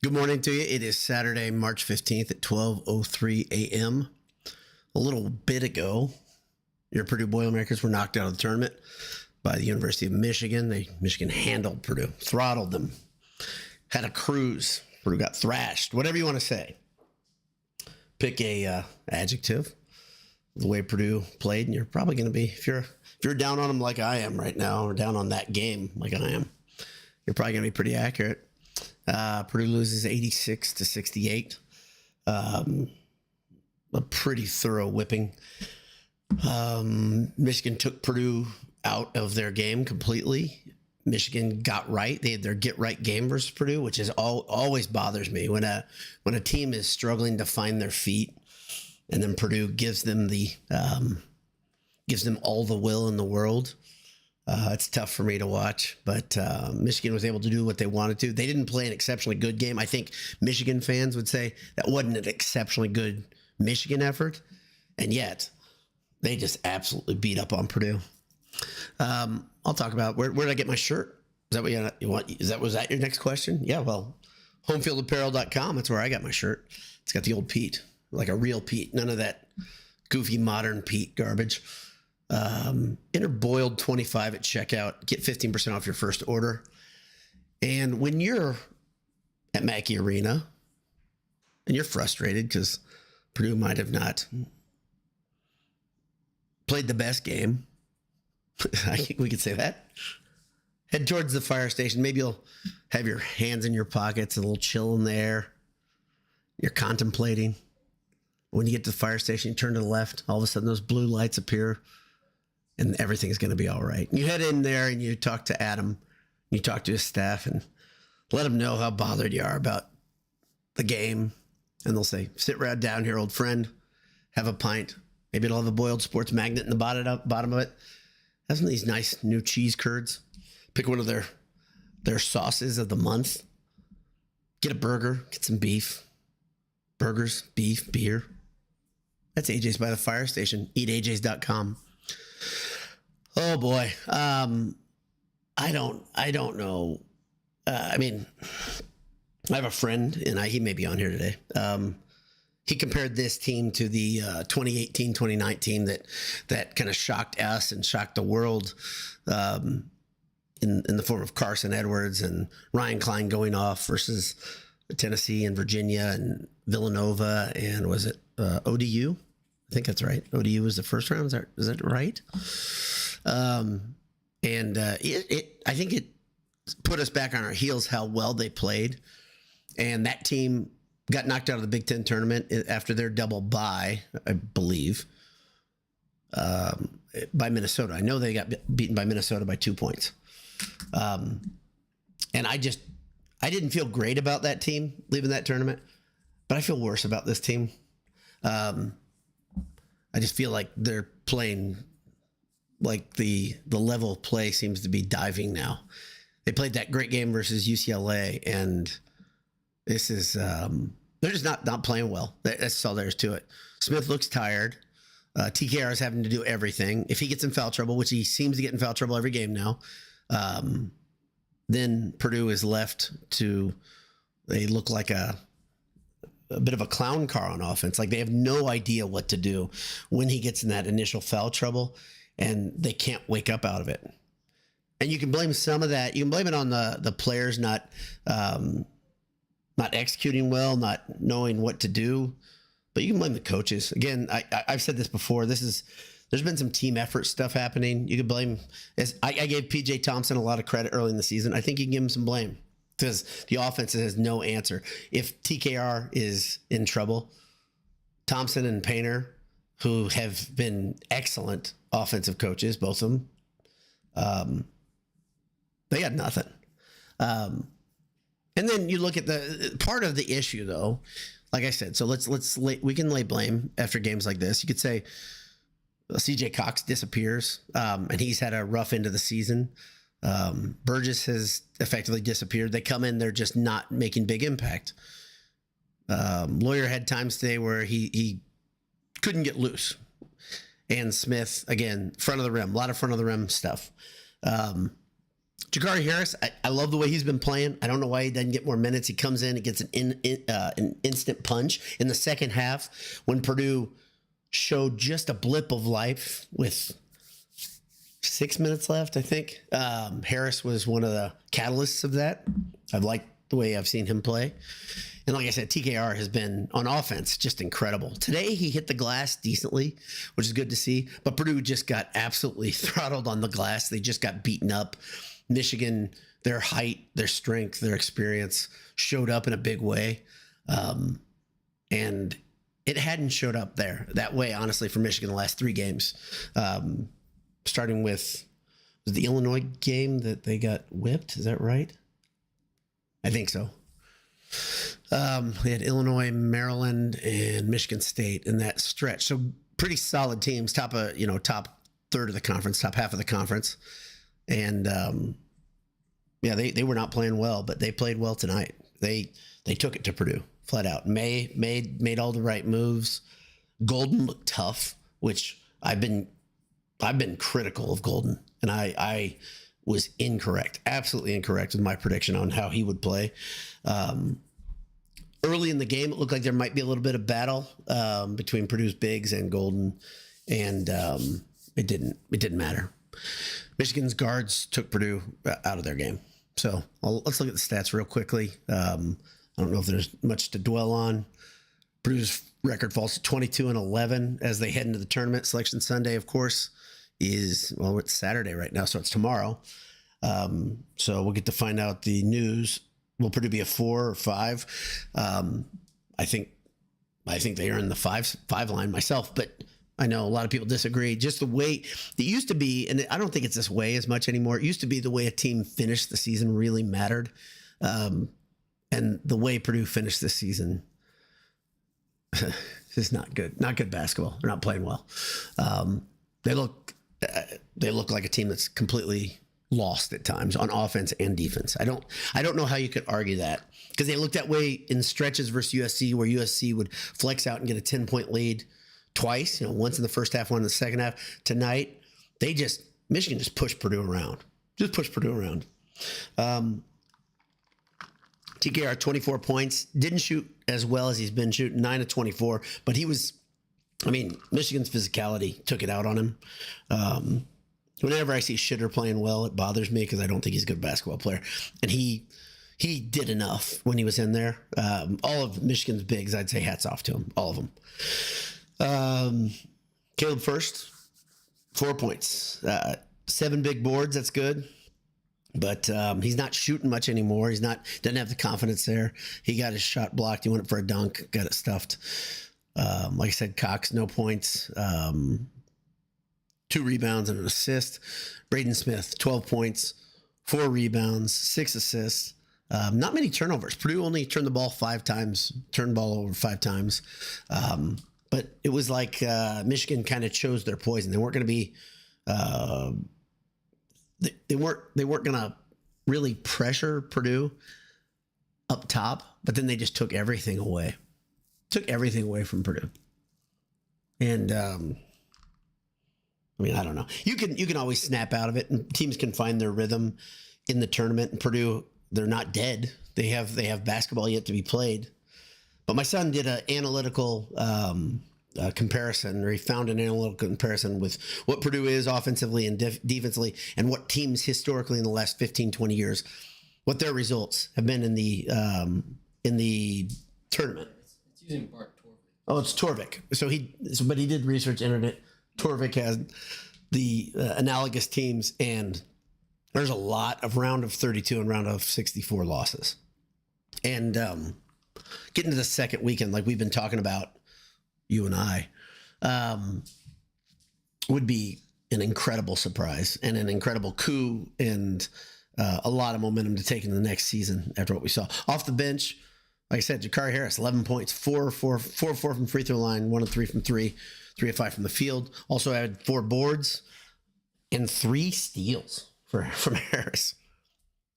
Good morning to you. It is Saturday, March 15th at 12:03 a.m. A little bit ago, your Purdue Boilermakers were knocked out of the tournament by the University of Michigan. Michigan handled Purdue, throttled them, had a cruise. Purdue got thrashed, whatever you want to say. Pick a adjective, the way Purdue played, and you're probably going to be, if you're down on them like I am right now, or down on that game like I am, you're probably going to be pretty accurate. Purdue loses 86-68. A pretty thorough whipping. Michigan took Purdue out of their game completely. Michigan got right. They had their get right game versus Purdue, which is always bothers me when a team is struggling to find their feet, and then Purdue gives them all the will in the world. It's tough for me to watch, but Michigan was able to do what they wanted to. They didn't play an exceptionally good game. I think Michigan fans would say that wasn't an exceptionally good Michigan effort, and yet they just absolutely beat up on Purdue. I'll talk about where did I get my shirt? Is that what you want? Was that your next question? Yeah, well, homefieldapparel.com. That's where I got my shirt. It's got the old Pete, like a real Pete. None of that goofy modern Pete garbage. Enter boiled 25 at checkout. Get 15% off your first order. And when you're at Mackey Arena and you're frustrated because Purdue might have not played the best game, I think we could say that. Head towards the fire station. Maybe you'll have your hands in your pockets, a little chill in the air. You're contemplating. When you get to the fire station, you turn to the left. All of a sudden, those blue lights appear, and everything's going to be all right. You head in there and you talk to Adam. You talk to his staff and let them know how bothered you are about the game. And they'll say, sit right down here, old friend. Have a pint. Maybe it'll have a boiled sports magnet in the bottom of it. Have some of these nice new cheese curds. Pick one of their sauces of the month. Get a burger. Get some beef. Burgers, beef, beer. That's AJ's by the fire station. EatAJ's.com. Oh boy. I don't know. I mean, I have a friend, and he may be on here today. He compared this team to the 2018-2019 that kind of shocked us and shocked the world in the form of Carson Edwards and Ryan Klein going off versus Tennessee and Virginia and Villanova, and was it ODU? I think that's right. ODU was the first round. Is that right? I think it put us back on our heels how well they played, and that team got knocked out of the Big Ten tournament after their double bye, I believe, by Minnesota. I know they got beaten by Minnesota by 2 points. And I didn't feel great about that team leaving that tournament, but I feel worse about this team. I just feel like they're playing like the level of play seems to be diving now. They played that great game versus UCLA, and this is they're just not playing well. That's all there is to it. Smith looks tired. TKR is having to do everything. If he gets in foul trouble, which he seems to get in foul trouble every game now, then Purdue is left to, they look like a bit of a clown car on offense. Like they have no idea what to do when he gets in that initial foul trouble, and they can't wake up out of it. And you can blame some of that. You can blame it on the players not executing well, not knowing what to do, but you can blame the coaches. Again, I've said this before. There's been some team effort stuff happening. You could blame, I gave PJ Thompson a lot of credit early in the season. I think you can give him some blame because the offense has no answer. If TKR is in trouble, Thompson and Painter, who have been excellent offensive coaches, both of them, they got nothing. And then you look at the part of the issue, though. Like I said, so we can lay blame after games like this. You could say CJ Cox disappears, and he's had a rough end of the season. Burgess has effectively disappeared. They come in, they're just not making big impact. Lawyer had times today where he couldn't get loose. And Smith, again, front of the rim, a lot of front of the rim stuff. Jakari Harris, I love the way he's been playing. I don't know why he doesn't get more minutes. He comes in and gets an instant punch in the second half when Purdue showed just a blip of life with 6 minutes left, I think. Harris was one of the catalysts of that. I've liked the way I've seen him play. And like I said, TKR has been, on offense, just incredible. Today, he hit the glass decently, which is good to see. But Purdue just got absolutely throttled on the glass. They just got beaten up. Michigan, their height, their strength, their experience showed up in a big way. And it hadn't showed up there that way, honestly, for Michigan the last 3 games. Starting with, was the Illinois game that they got whipped? Is that right? I think so. They had Illinois, Maryland, and Michigan State in that stretch. So pretty solid teams, top third of the conference, top half of the conference. And they were not playing well, but they played well tonight. They took it to Purdue flat out. Made all the right moves. Golden looked tough, which I've been critical of Golden, and I was incorrect, absolutely incorrect with my prediction on how he would play. Early in the game, it looked like there might be a little bit of battle between Purdue's bigs and Golden, and it didn't matter. Michigan's guards took Purdue out of their game. So let's look at the stats real quickly. I don't know if there's much to dwell on. Purdue's record falls to 22-11 as they head into the tournament. Selection Sunday, of course, it's Saturday right now, so it's tomorrow. So we'll get to find out the news. Will Purdue be a 4 or 5? I think they are in the 5 line myself, but I know a lot of people disagree. Just the way it used to be, and I don't think it's this way as much anymore. It used to be the way a team finished the season really mattered. And the way Purdue finished this season is not good. Not good basketball. They're not playing well. They look like a team that's completely lost at times on offense and defense. I don't know how you could argue that, because they looked that way in stretches versus USC, where USC would flex out and get a 10-point lead twice, once in the first half, one in the second half. Tonight, Michigan just pushed Purdue around. TKR, 24 points. Didn't shoot as well as he's been shooting, 9 of 24, but Michigan's physicality took it out on him. Whenever I see Shitter playing well, it bothers me because I don't think he's a good basketball player. And he did enough when he was in there. All of Michigan's bigs, I'd say hats off to him, all of them. Caleb First, 4 points. 7 big boards, that's good. But he's not shooting much anymore. Doesn't have the confidence there. He got his shot blocked. He went up for a dunk, got it stuffed. Like I said, Cox, no points. 2 rebounds and an assist. Braden Smith, 12 points, 4 rebounds, 6 assists. Not many turnovers. Purdue only turned the ball 5 times, turned the ball over 5 times. But it was like Michigan kind of chose their poison. They weren't going to be they weren't going to really pressure Purdue up top, but then they just took everything away. Took everything away from Purdue. And I don't know. You can always snap out of it, and teams can find their rhythm in the tournament. And Purdue, they're not dead. They have basketball yet to be played. But my son did an analytical comparison, or he found an analytical comparison with what Purdue is offensively and defensively, and what teams historically in the last 15, 20 years, what their results have been in the tournament. It's using Bart Torvik. Oh, it's Torvik. But he did research internet. Torvik has the analogous teams, and there's a lot of round of 32 and round of 64 losses. And getting to the second weekend, like we've been talking about, you and I, would be an incredible surprise and an incredible coup, and a lot of momentum to take into the next season after what we saw. Off the bench, like I said, Jakari Harris, 11 points, 4 from free throw line, 1 of 3 from 3, 3 of 5 from the field. Also had 4 boards and 3 steals from Harris.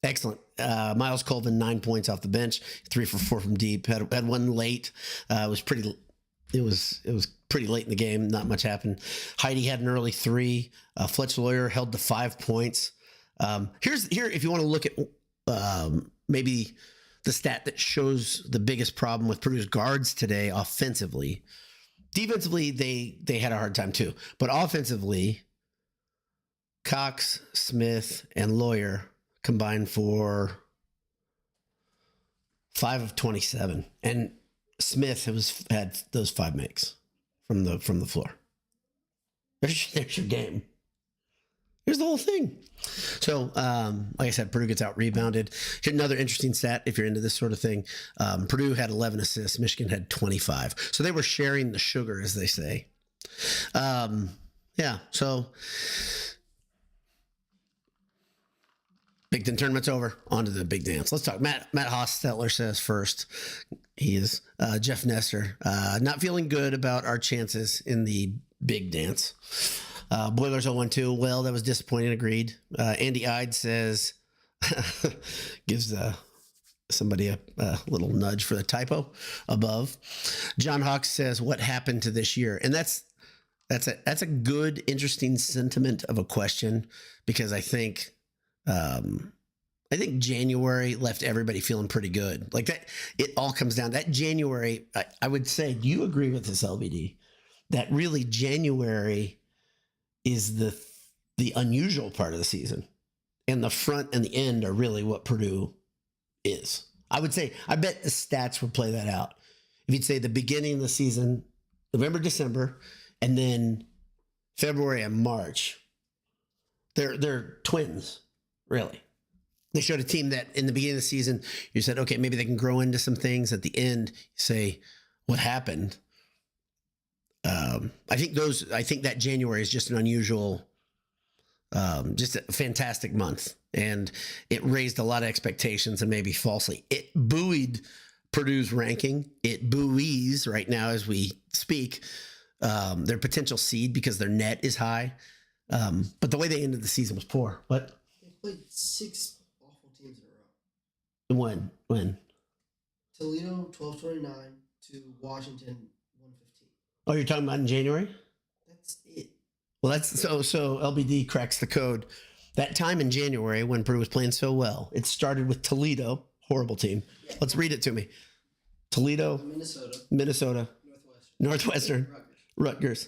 Excellent. Miles Colvin, 9 points off the bench, 3 for 4 from deep. Had one late. It was pretty late in the game. Not much happened. Heidi had an early 3. Fletch Lawyer held to 5 points. Here, if you want to look at maybe the stat that shows the biggest problem with Purdue's guards today offensively. Defensively, they had a hard time too. But offensively, Cox, Smith, and Lawyer combined for 5 of 27. And Smith had those 5 makes from the floor. There's your game. Here's the whole thing. So, like I said, Purdue gets out rebounded. Here's another interesting stat if you're into this sort of thing. Purdue had 11 assists. Michigan had 25. So they were sharing the sugar, as they say. Yeah, so Big Ten tournament's over. On to the big dance. Let's talk. Matt Hostetler says first. He is Jeff Nestor. Not feeling good about our chances in the big dance. Boilers 0-1-2. Well, that was disappointing. Agreed. Andy Ide says, gives somebody a little nudge for the typo above. John Hawks says, what happened to this year? And that's a good, interesting sentiment of a question, because I think January left everybody feeling pretty good. Like that, it all comes down that January. I would say, do you agree with this, LBD? That really January is the unusual part of the season, and the front and the end are really what Purdue is. I would say, I bet the stats would play that out. If you'd say the beginning of the season, November, December, and then February and March, they're twins, really. They showed a team that in the beginning of the season, you said, okay, maybe they can grow into some things. At the end, you say, what happened? I think that January is just an unusual, just a fantastic month, and it raised a lot of expectations, and maybe falsely. It buoyed Purdue's ranking. It buoys right now as we speak their potential seed, because their net is high. But the way they ended the season was poor. What? They played 6 awful teams in a row. When? Toledo 12-29 to Washington 115. Oh, you're talking about in January? That's it. Well, that's so LBD cracks the code. That time in January when Purdue was playing so well, it started with Toledo, horrible team. Yeah. Let's read it to me. Toledo, Minnesota, Northwestern, Rutgers,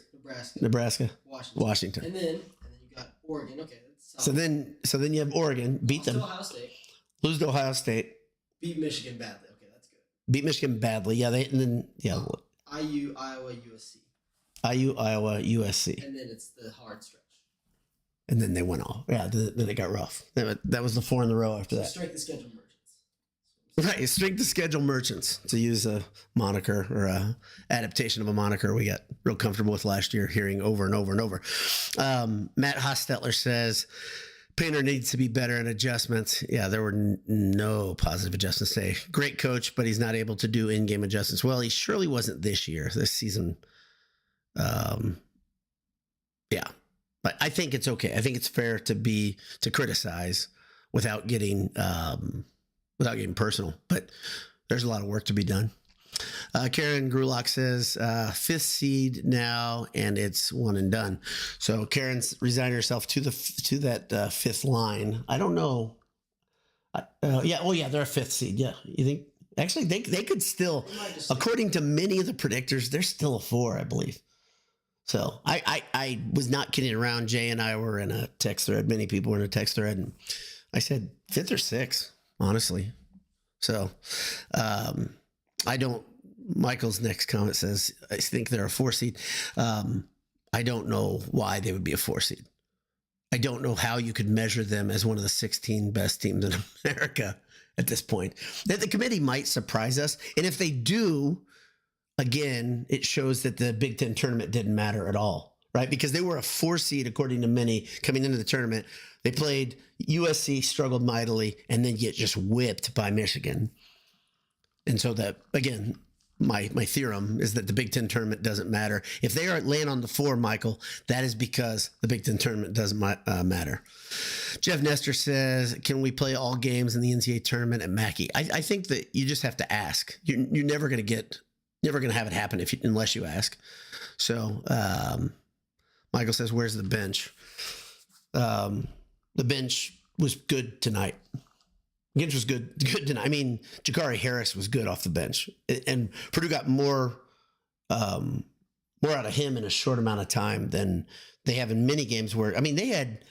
Nebraska, Washington. And then you got Oregon. Okay, that's solid. So then you have Oregon, beat them. Lose to Ohio State. Beat Michigan badly. Okay, that's good. Beat Michigan badly. Yeah, IU, Iowa, USC. IU, Iowa, USC. And then it's the hard stretch. And then they went off. Yeah, then it got rough. That was the 4 in a row after that. Strength of schedule merchants. Right, strength of schedule merchants, to use a moniker or a adaptation of a moniker we got real comfortable with last year, hearing over and over and over. Matt Hostetler says, Painter needs to be better in adjustments. Yeah, there were no positive adjustments today. Great coach, but he's not able to do in-game adjustments. Well, he surely wasn't this year, this season. Yeah, but I think it's okay. I think it's fair to criticize without getting personal. But there's a lot of work to be done. Karen Grulock says 5th seed now, and it's one and done. So Karen's resigned herself to that 5th line. I don't know. They're a 5th seed. Yeah, you think? Actually, they could still, according to many of the predictors, they're still a 4, I believe. So I was not kidding around. Jay and I were in a text thread. Many people were in a text thread, and I said 5th or 6th, honestly. So I don't. Michael's next comment says, I think they're a 4 seed. I don't know why they would be a 4 seed. I don't know how you could measure them as one of the 16 best teams in America at this point. That the committee might surprise us. And if they do, again, it shows that the Big Ten tournament didn't matter at all, right? Because they were a 4 seed, according to many, coming into the tournament. They played USC, struggled mightily, and then get just whipped by Michigan. And so that, again, my theorem is that the Big Ten tournament doesn't matter. If they are laying on the 4, Michael, that is because the Big Ten tournament doesn't matter. Jeff Nestor says, can we play all games in the NCAA tournament at Mackey? I think that you just have to ask. You're never going to have it happen unless you ask. So Michael says, where's the bench? The bench was good tonight. Ginch was good tonight. I mean, Jakari Harris was good off the bench, and Purdue got more out of him in a short amount of time than they have in many games where, I mean, they had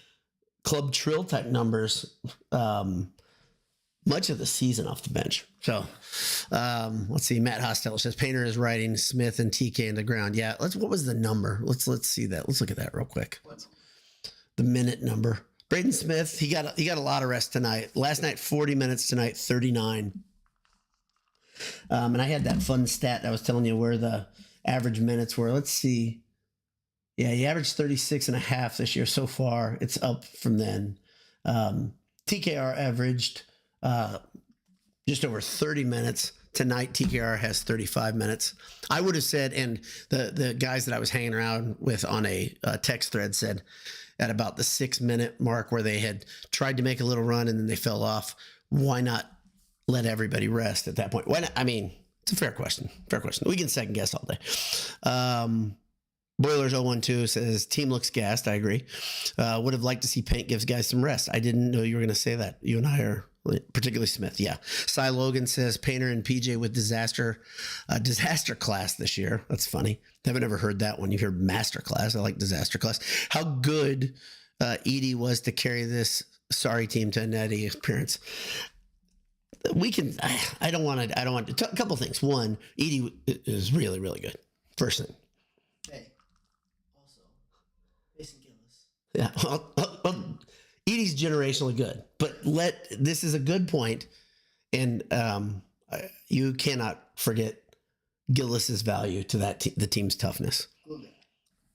club trill type numbers much of the season off the bench. So let's see. Matt Hostel says Painter is riding Smith and TK in the ground. Yeah. What was the number? Let's see that. Let's look at that real quick. The minute number. Braden Smith, he got a lot of rest tonight. Last night, 40 minutes. Tonight, 39. And I had that fun stat I was telling you where the average minutes were. Let's see. Yeah, he averaged 36 and a half this year so far. It's up from then. TKR averaged just over 30 minutes. Tonight, TKR has 35 minutes. I would have said, and the guys that I was hanging around with on a text thread said at about the 6-minute mark where they had tried to make a little run and then they fell off, why not let everybody rest at that point? Why not? I mean, it's a fair question. Fair question. We can second guess all day. Boilers 012 says team looks gassed. I agree. Would have liked to see Paint gives guys some rest. I didn't know you were going to say that. You and I are, particularly Smith. Yeah. Cy Logan says Painter and PJ with disaster class this year. That's funny. Haven't ever heard that one. You hear master class. I like disaster class. How good Edie was to carry this sorry team to a netty appearance. We can. I don't want to. A couple things. One, Edie is really, really good. First thing. Hey. Also, Mason Gillis. Yeah. Well, Edie's generationally good, but this is a good point, and you cannot forget Gillis's value to the team's toughness.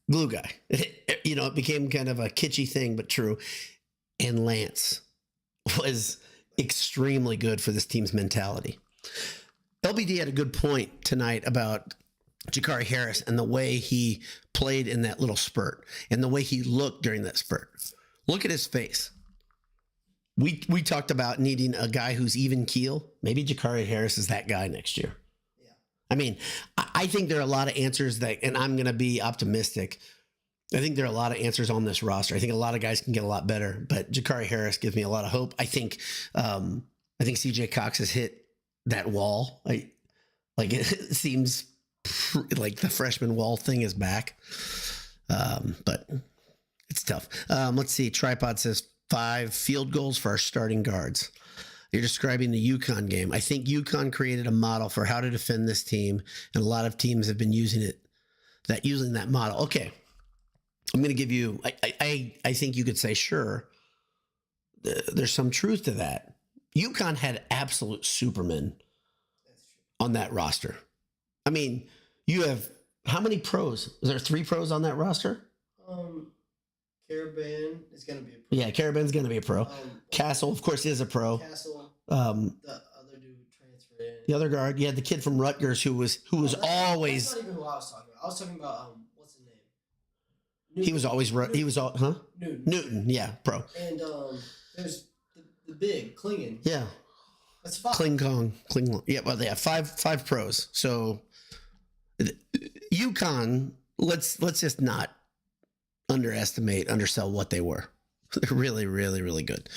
Glue guy. It became kind of a kitschy thing, but true. And Lance was extremely good for this team's mentality. LBD had a good point tonight about Jakari Harris and the way he played in that little spurt and the way he looked during that spurt. Look at his face. We talked about needing a guy who's even keel. Maybe Jakari Harris is that guy next year. Yeah. I mean, I think there are a lot of answers and I'm going to be optimistic. I think there are a lot of answers on this roster. I think a lot of guys can get a lot better, but Jakari Harris gives me a lot of hope. I think CJ Cox has hit that wall. It seems like the freshman wall thing is back, but it's tough. Let's see. Tripod says 5 field goals for our starting guards. You're describing the UConn game. I think UConn created a model for how to defend this team, and a lot of teams have been using that model. Okay. I'm going to give you, I think you could say, sure, there's some truth to that. UConn had absolute supermen on that roster. I mean, you have, how many pros? Is there 3 pros on that roster? Caravan is going to be a pro. Yeah, Caravan's going to be a pro. Castle, of course, is a pro. Castle, the other dude transferred in. The other guard, you had the kid from Rutgers who was always. That's not even who I was talking about. I was talking about, what's his name? Newton. He was all, Newton, yeah, pro. And there's the big Klingon. Yeah. That's 5. Kling. Yeah, well, they have five pros. So UConn, let's just not undersell what they were. They're really, really, really good.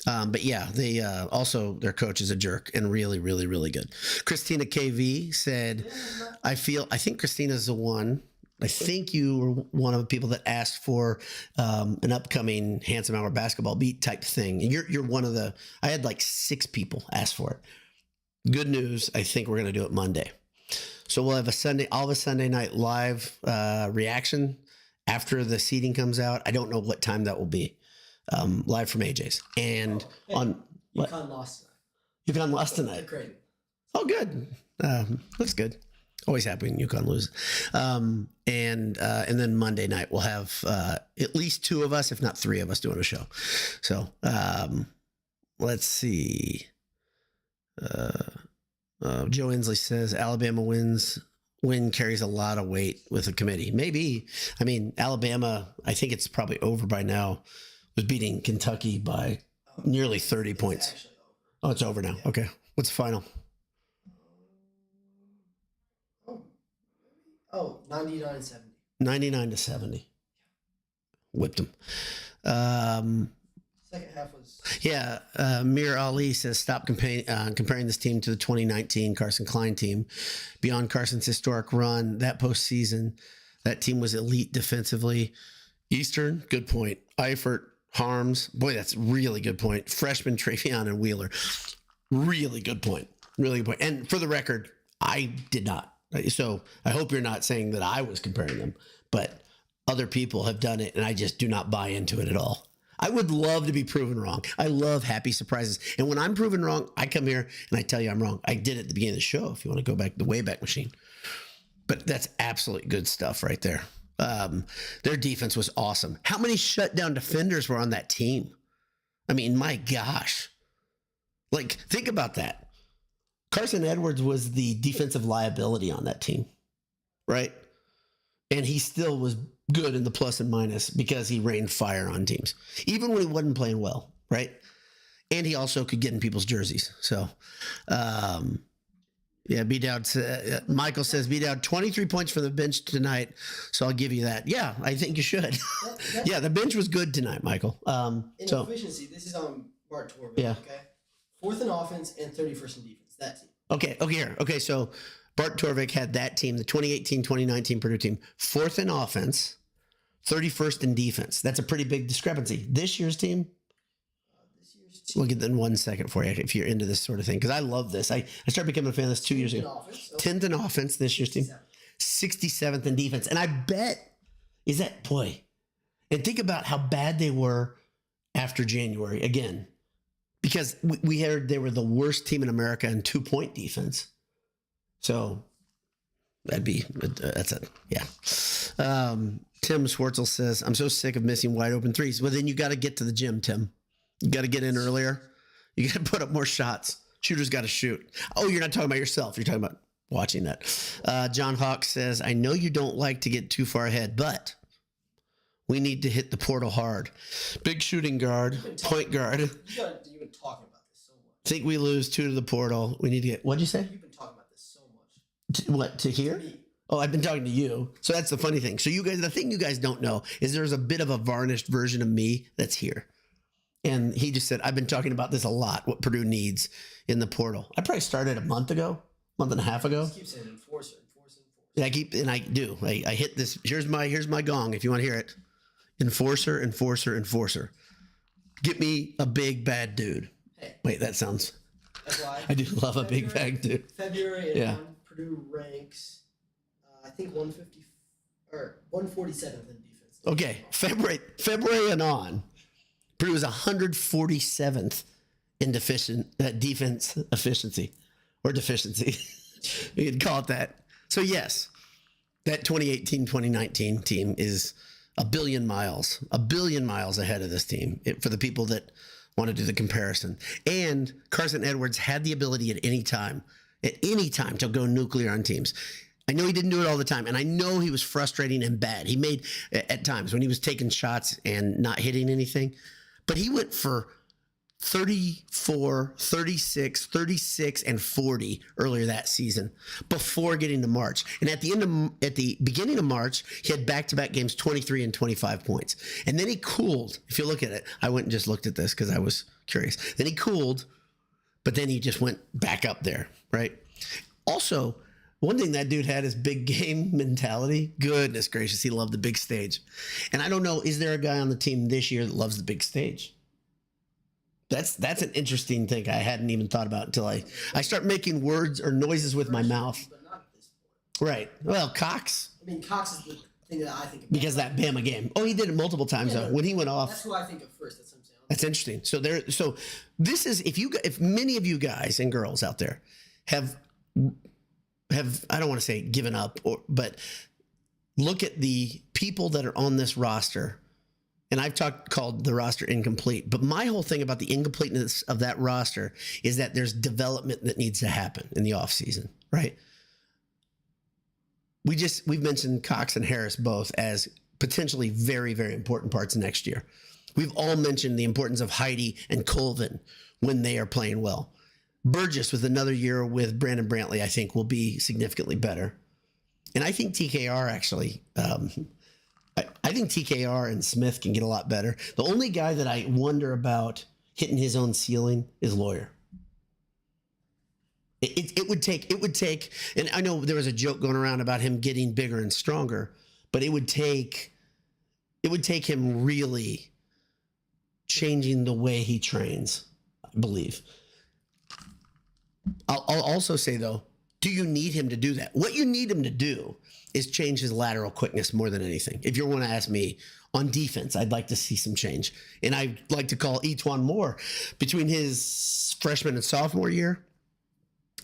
But yeah, they also, their coach is a jerk and really, really, really good. Christina KV said, I think Christina's the one. I think you were one of the people that asked for an upcoming Handsome Hour basketball beat type thing. And you're one of the, I had like 6 people ask for it. Good news. I think we're going to do it Monday. So we'll have a Sunday night live reaction after the seating comes out. I don't know what time that will be. Live from AJ's. And UConn lost tonight. UConn lost tonight. Great. Oh, good. That's good. Always happy when UConn loses. And then Monday night we'll have at least 2 of us, if not 3 of us, doing a show. So let's see. Joe Inslee says Alabama win carries a lot of weight with the committee. Maybe. I mean, Alabama, I think it's probably over by now, was beating Kentucky by nearly 30 points. Oh, it's over now. Yeah. Okay. What's the final? 99-70. 99-70. Whipped them. Second half was. Yeah, Mir Ali says stop comparing this team to the 2019 Carson Klein team. Beyond Carson's historic run, that postseason, that team was elite defensively. Eastern, good point. Eifert, Harms, boy, that's a really good point. Freshman Travion and Wheeler, really good point. Really good point. And for the record, I did not. So I hope you're not saying that I was comparing them, but other people have done it, and I just do not buy into it at all. I would love to be proven wrong. I love happy surprises. And when I'm proven wrong, I come here and I tell you I'm wrong. I did it at the beginning of the show, if you want to go back the Wayback Machine. But that's absolutely good stuff right there. Their defense was awesome. How many shutdown defenders were on that team? I mean, my gosh. Like, think about that. Carson Edwards was the defensive liability on that team, right? And he still was good in the plus and minus because he rained fire on teams, even when he wasn't playing well, right? And he also could get in people's jerseys. So, yeah, B-Dowd, Michael says, B-Dowd, 23 points from the bench tonight, so I'll give you that. Yeah, I think you should. Yeah, the bench was good tonight, Michael. In efficiency, this is on Bart Torvik, yeah. Okay? 4th in offense and 31st in defense, that team. Okay, so Bart Torvik had that team, the 2018-2019 Purdue team, 4th in offense, 31st in defense. That's a pretty big discrepancy. This year's team, we'll get that in 1 second for you if you're into this sort of thing, because I love this. I started becoming a fan of this 2 years ago. 10th in offense, this year's team. 67th in defense. And I bet, boy, and think about how bad they were after January again, because we heard they were the worst team in America in 2-point defense. So that's it. Yeah. Tim Schwartzel says, I'm so sick of missing wide open threes. Well, then you got to get to the gym, Tim. You got to get in earlier. You got to put up more shots. Shooters got to shoot. Oh, you're not talking about yourself. You're talking about watching that. John Hawk says, I know you don't like to get too far ahead, but we need to hit the portal hard. Big shooting guard, point guard. You've been talking about this so much. Think we lose 2 to the portal. We need to get, what'd you say? You've been talking about this so much. What, to here? Oh, I've been talking to you. So that's the funny thing. So you guys, the thing you guys don't know is there's a bit of a varnished version of me that's here. And he just said, I've been talking about this a lot, what Purdue needs in the portal. I probably started a month and a half ago. Just keep saying enforcer. And I do. I hit this. Here's my gong if you want to hear it. Enforcer. Get me a big bad dude. Hey. Wait, that sounds. That's why. I do love a big bad dude. February Yeah. Purdue ranks, I think 150 or 147th in defense. Okay, February and on, Purdue was 147th in defense efficiency or deficiency. You could call it that. So yes, that 2018-2019 team is a billion miles ahead of this team for the people that want to do the comparison. And Carson Edwards had the ability at any time to go nuclear on teams. I know he didn't do it all the time, and I know he was frustrating and bad. He made, at times, when he was taking shots and not hitting anything, but he went for 34, 36, 36, and 40 earlier that season before getting to March. And at the beginning of March, he had back-to-back games, 23 and 25 points. And then he cooled. If you look at it, I went and just looked at this because I was curious. Then he cooled, but then he just went back up there, right? Also, one thing that dude had is big game mentality. Goodness gracious, he loved the big stage. And I don't know, is there a guy on the team this year that loves the big stage? That's an interesting thing I hadn't even thought about until I start making words or noises with my mouth. But not at this point. Right. Well, Cox. I mean, Cox is the thing that I think about. Because that Bama game. Oh, he did it multiple times though. When he went off. That's who I think of first. That's what I'm saying. That's interesting. So this is if many of you guys and girls out there have I don't want to say given up but look at the people that are on this roster. And I've called the roster incomplete, but my whole thing about the incompleteness of that roster is that there's development that needs to happen in the offseason, right? We've mentioned Cox and Harris both as potentially very, very important parts next year. We've all mentioned the importance of Heidi and Colvin when they are playing well. Burgess with another year with Brandon Brantley, I think will be significantly better. And I think TKR actually, I I think TKR and Smith can get a lot better. The only guy that I wonder about hitting his own ceiling is Lawyer. It would take, and I know there was a joke going around about him getting bigger and stronger, but it would take him really changing the way he trains, I believe. I'll also say, though, do you need him to do that? What you need him to do is change his lateral quickness more than anything. If you want to ask me on defense, I'd like to see some change. And I'd like to call Etwan Moore, between his freshman and sophomore year,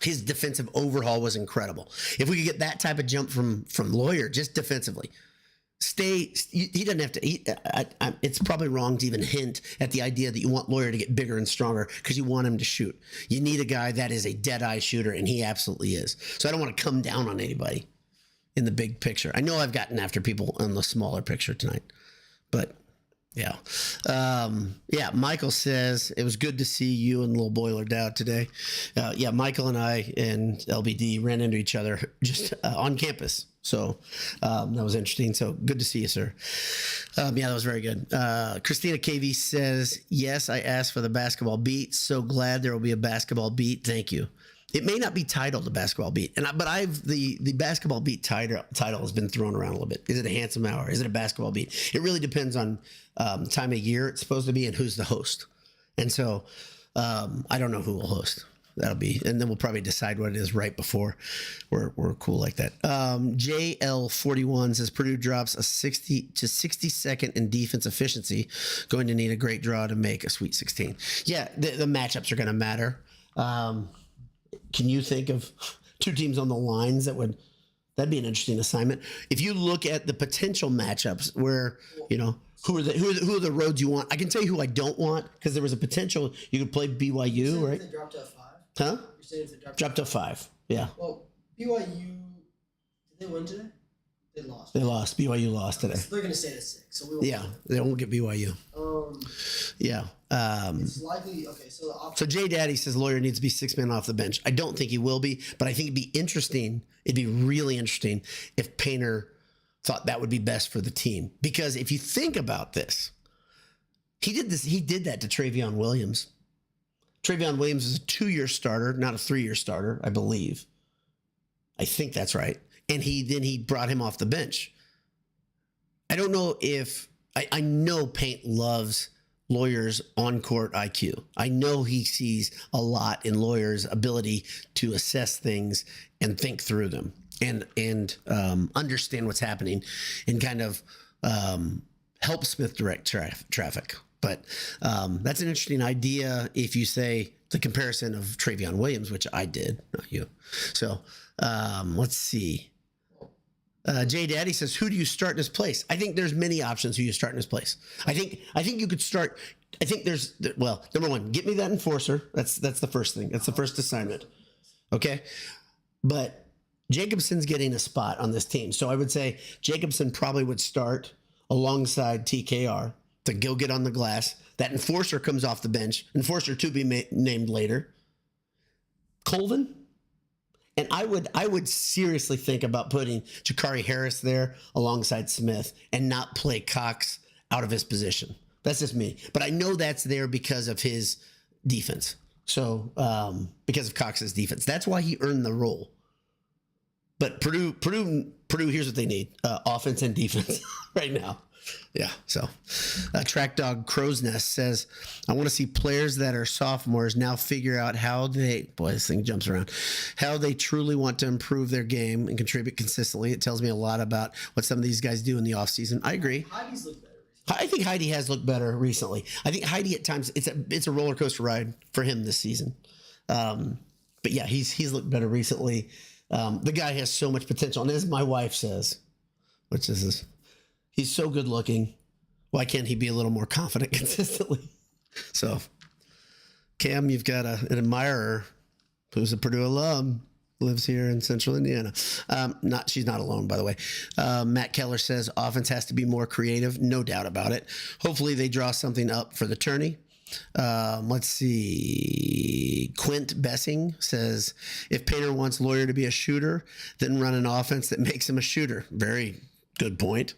his defensive overhaul was incredible. If we could get that type of jump from Lawyer, just defensively, he doesn't have to eat. It's probably wrong to even hint at the idea that you want Lawyer to get bigger and stronger because you want him to shoot. You need a guy that is a dead-eye shooter, and he absolutely is. So I don't want to come down on anybody in the big picture. I know I've gotten after people on the smaller picture tonight, but yeah. Michael says, it was good to see you and Little Boiler Dowd today. Michael and I and LBD ran into each other just on campus. So that was interesting. So good to see you, sir. That was very good. Christina KV says, yes, I asked for the basketball beat. So glad there will be a basketball beat. Thank you. It may not be titled the basketball beat, but the basketball beat title has been thrown around a little bit. Is it a handsome hour? Is it a basketball beat? It really depends on the time of year it's supposed to be and who's the host. And so I don't know who will host. That'll be, and then we'll probably decide what it is right before. We're cool like that. JL41 says Purdue drops a 60 to 62nd in defense efficiency. Going to need a great draw to make a Sweet 16. Yeah, the matchups are going to matter. Can you think of two teams on the lines that'd be an interesting assignment? If you look at the potential matchups where, who are the roads you want? I can tell you who I don't want, because there was a potential you could play BYU, right? They dropped to a 5. Huh? You're saying if they Dropped to a 5. Yeah. Well, BYU, did they win today? They lost. BYU lost today. So they're going to stay at 6. So we won't they won't get BYU. Yeah. It's likely. Okay, so the option. So Jay Daddy says Lawyer needs to be 6 men off the bench. I don't think he will be, but I think it'd be interesting. It'd be really interesting if Painter thought that would be best for the team. Because if you think about this, he did that to Travion Williams. Travion Williams is a 2-year starter, not a 3-year starter, I believe. I think that's right. And he brought him off the bench. I don't know if I know Paint loves Lawyer's on-court IQ. I know he sees a lot in Lawyer's ability to assess things and think through them and understand what's happening and kind of help Smith direct traffic. But that's an interesting idea if you say the comparison of Travion Williams, which I did, not you. So let's see. Jay Daddy says, who do you start in his place? I think there's many options who you start in his place. I think you could start. I think number one, get me that enforcer. That's the first thing. That's the first assignment. Okay. But Jacobson's getting a spot on this team. So I would say Jacobson probably would start alongside TKR to go get on the glass. That enforcer comes off the bench. Enforcer to be named later. Colvin. And I would seriously think about putting Jakari Harris there alongside Smith and not play Cox out of his position. That's just me. But I know that's there because of his defense. So because of Cox's defense. That's why he earned the role. But Purdue, here's what they need. Offense and defense right now. Yeah, so Track Dog Crow's Nest says, I want to see players that are sophomores now figure out how this thing jumps around, how they truly want to improve their game and contribute consistently. It tells me a lot about what some of these guys do in the offseason. I agree. Heidi's looked better recently. I think Heidi has looked better recently. I think Heidi at times, it's a roller coaster ride for him this season. But yeah, he's looked better recently. The guy has so much potential. And as my wife says, which is this, he's so good looking. Why can't he be a little more confident consistently? So, Cam, you've got an admirer who's a Purdue alum, lives here in Central Indiana. She's not alone, by the way. Matt Keller says offense has to be more creative. No doubt about it. Hopefully they draw something up for the tourney. Let's see. Quint Bessing says, if Painter wants Lawyer to be a shooter, then run an offense that makes him a shooter. Very Good point.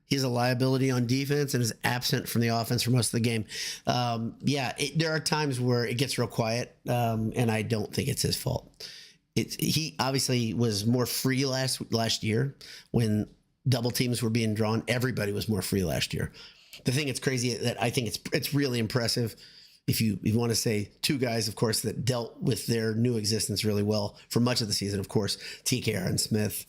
He's a liability on defense and is absent from the offense for most of the game. There are times where it gets real quiet, and I don't think it's his fault. He obviously was more free last year when double teams were being drawn. Everybody was more free last year. The thing that's crazy that I think it's really impressive. If you want to say two guys, of course, that dealt with their new existence really well for much of the season. Of course, TKR and Smith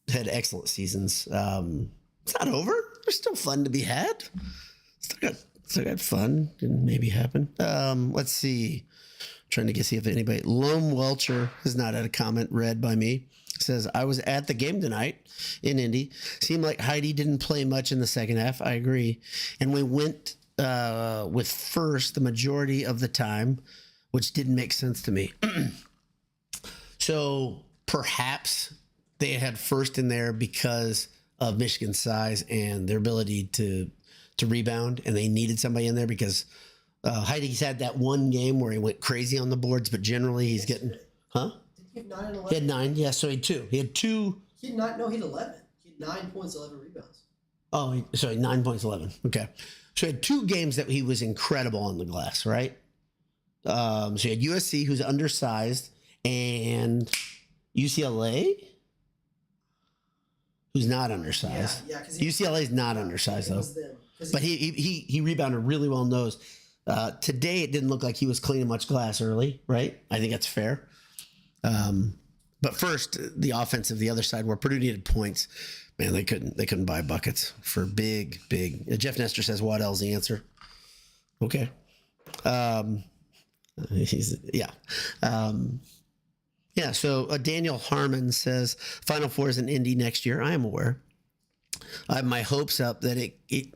had excellent seasons. It's not over. There's still fun to be had. Still got fun. Didn't maybe happen. Let's see. Trying to see if anybody. Lone Welcher has not had a comment read by me. Says, I was at the game tonight in Indy. Seemed like Heidi didn't play much in the second half. I agree. And we went with first the majority of the time, which didn't make sense to me. So perhaps they had first in there because of Michigan's size and their ability to rebound, and they needed somebody in there because Heidi's had that one game where he went crazy on the boards, but generally he's getting, huh? Did he have 9 and 11? He had 9, yeah, so he had 2. He had 2. He had 9, no, he had 11. He had 9 points, 11 rebounds. Oh, sorry, 9 points, 11. Okay. So he had 2 games that he was incredible on the glass, right? So he had USC, who's undersized, and UCLA, who's not undersized. Yeah, UCLA is not undersized, though. But he rebounded really well in those. Today, it didn't look like he was cleaning much glass early, right? I think that's fair. But first, the offense of the other side, where Purdue needed points, man, they couldn't buy buckets for big. Jeff Nestor says Waddell's the answer. Okay. So Daniel Harmon says Final Four is in Indy next year. I am aware. I have my hopes up that it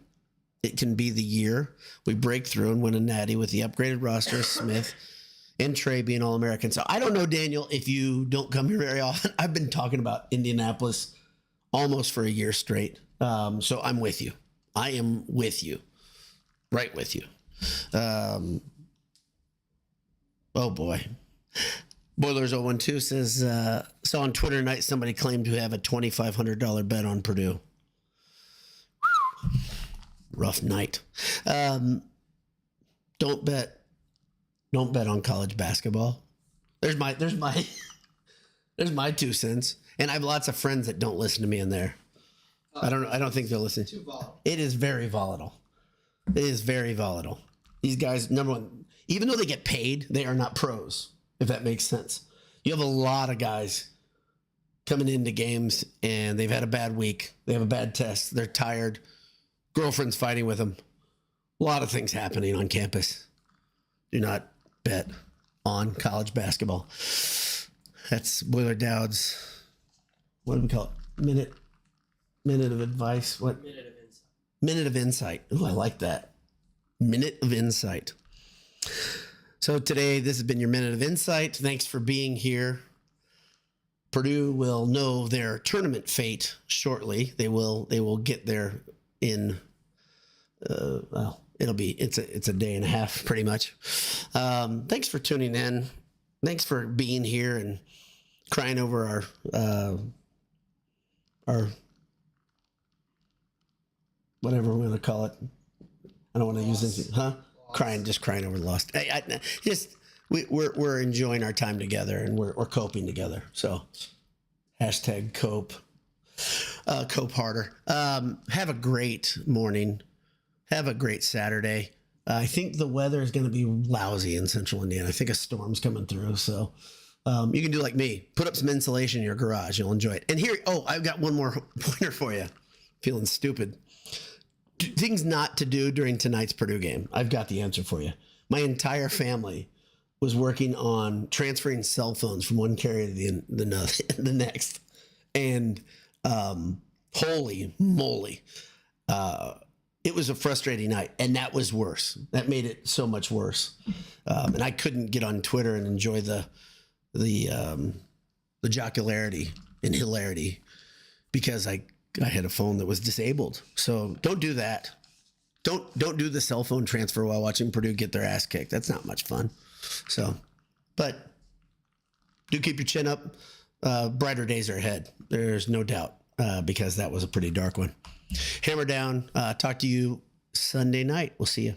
can be the year we break through and win a natty with the upgraded roster of Smith and Trey being All-American. So I don't know, Daniel, if you don't come here very often. I've been talking about Indianapolis almost for a year straight. So I'm with you. I am with you. Right with you. Oh, boy. Boilers 012 says, saw on Twitter tonight somebody claimed to have a $2,500 bet on Purdue. Whew. Rough night. Don't bet on college basketball. There's my 2 cents. And I have lots of friends that don't listen to me in there. I don't think they'll listen. Too volatile. It is very volatile. It is very volatile. These guys, number one, even though they get paid, they are not pros, if that makes sense. You have a lot of guys coming into games and they've had a bad week. They have a bad test. They're tired. Girlfriend's fighting with them. A lot of things happening on campus. Do not bet on college basketball. That's Boiler Dowd's, what do we call it? Minute of advice. What? Minute of insight. Minute of insight. Ooh, I like that. Minute of insight. So today, this has been your Minute of Insight. Thanks for being here. Purdue will know their tournament fate shortly. They will get there in, it's a day and a half pretty much. Thanks for tuning in. Thanks for being here and crying over our whatever we're going to call it. I don't want to use it, huh? Just crying over the loss. We're enjoying our time together and we're coping together. So hashtag cope harder. Have a great morning. Have a great Saturday. I think the weather is going to be lousy in central Indiana. I think a storm's coming through. So you can do like me. Put up some insulation in your garage. You'll enjoy it. And here, I've got one more pointer for you. Feeling stupid. Things not to do during tonight's Purdue game. I've got the answer for you. My entire family was working on transferring cell phones from one carrier to the next. And holy moly, it was a frustrating night. And that was worse. That made it so much worse. And I couldn't get on Twitter and enjoy the jocularity and hilarity because I had a phone that was disabled. So don't do that. Don't do the cell phone transfer while watching Purdue get their ass kicked. That's not much fun. So, but do keep your chin up. brighter days are ahead. There's no doubt, because that was a pretty dark one. Hammer down. Talk to you Sunday night. We'll see you.